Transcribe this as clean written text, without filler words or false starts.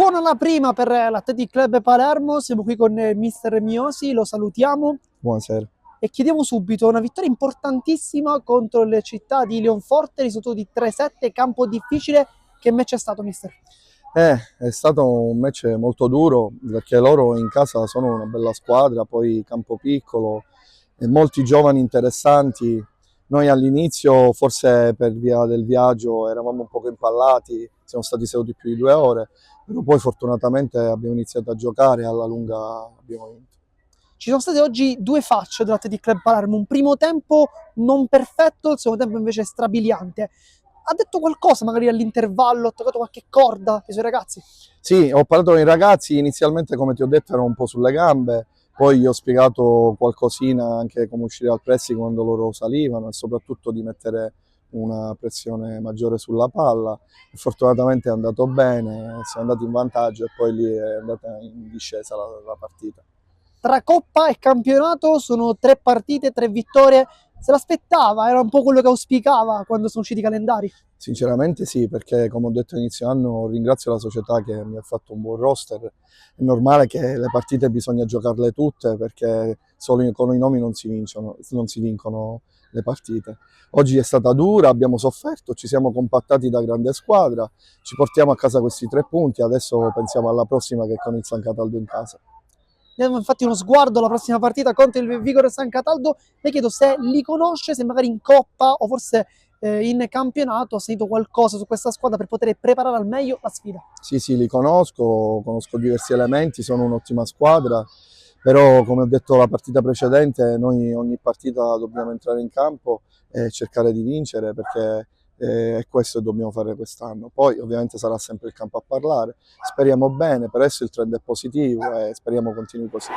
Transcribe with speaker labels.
Speaker 1: Buona la prima per l'Athletic Club Palermo, siamo qui con mister Miosi, lo salutiamo
Speaker 2: Buonasera.
Speaker 1: e chiediamo subito una vittoria importantissima contro le città di Leonforte, risultato di 3-7, campo difficile. Che match è stato, mister?
Speaker 2: È stato un match molto duro perché loro in casa sono una bella squadra, poi campo piccolo e molti giovani interessanti. Noi all'inizio, forse per via del viaggio, eravamo un poco impallati, siamo stati seduti più di 2 ore, però poi fortunatamente abbiamo iniziato a giocare e alla lunga abbiamo vinto.
Speaker 1: Ci sono state oggi due facce dell'Athletic Club Palermo, un primo tempo non perfetto, il secondo tempo invece strabiliante. Ha detto qualcosa magari all'intervallo, ha toccato qualche corda ai suoi ragazzi?
Speaker 2: Sì, ho parlato con i ragazzi, inizialmente come ti ho detto ero un po' sulle gambe, poi gli ho spiegato qualcosina anche come uscire dal pressing quando loro salivano e soprattutto di mettere una pressione maggiore sulla palla. E fortunatamente è andato bene, siamo andati in vantaggio e poi lì è andata in discesa la partita.
Speaker 1: Tra Coppa e campionato sono 3 partite, 3 vittorie. Se l'aspettava, era un po' quello che auspicava quando sono usciti i calendari.
Speaker 2: Sinceramente sì, perché come ho detto inizio anno ringrazio la società che mi ha fatto un buon roster. È normale che le partite bisogna giocarle tutte perché solo con i nomi non si vincono le partite. Oggi è stata dura, abbiamo sofferto, ci siamo compattati da grande squadra, ci portiamo a casa questi 3 punti, adesso pensiamo alla prossima che è con il San Cataldo in casa.
Speaker 1: Diamo infatti uno sguardo alla prossima partita contro il Vigore San Cataldo. Le chiedo se li conosce, se magari in Coppa o forse in campionato ha sentito qualcosa su questa squadra per poter preparare al meglio la sfida.
Speaker 2: Sì, sì, li conosco diversi elementi, sono un'ottima squadra, però come ho detto la partita precedente, noi ogni partita dobbiamo entrare in campo e cercare di vincere perché è questo che dobbiamo fare quest'anno. Poi ovviamente sarà sempre il campo a parlare, speriamo bene, per adesso il trend è positivo e speriamo continui così.